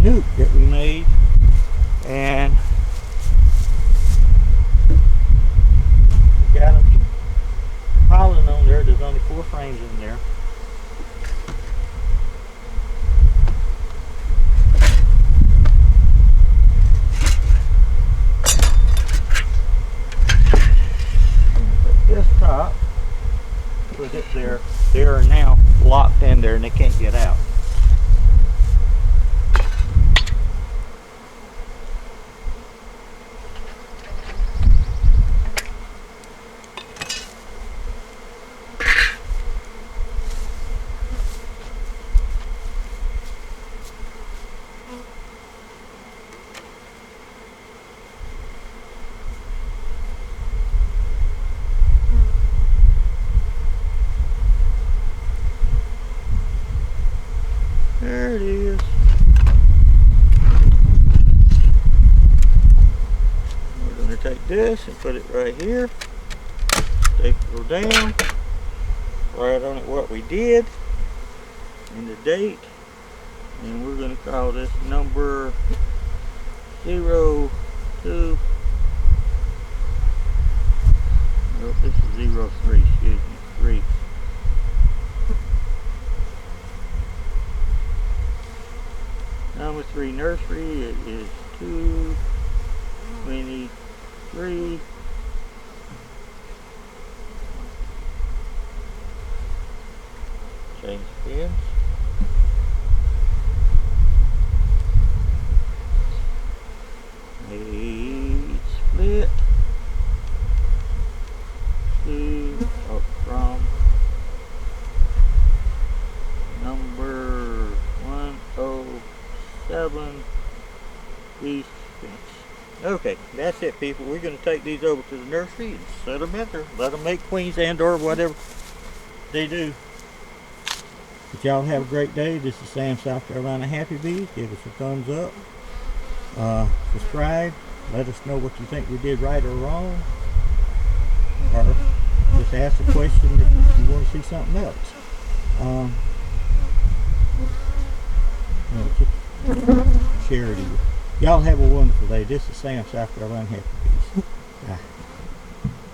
nuke that we made, and we got them piling on there. There's only 4 frames in there. This top, put it there. They are now locked in there and they can't get out. There it is. We're going to take this and put it right here. Staple down. Write on it what we did and the date. And we're going to call this number 02. Nope, this is 03, excuse me, 3. Number 3 nursery, it is 223. Change pins. Lead split to up from number 107 East Fence. Okay, that's it, people. We're going to take these over to the nursery and set them in there. Let them make queens and or whatever they do. But y'all have a great day. This is Sam, South Carolina Happy Bees. Give us a thumbs up. Subscribe. Let us know what you think we did right or wrong. Or just ask a question if you want to see something else. Charity. Y'all have a wonderful day. This is Sam, South Carolina Happy Bees.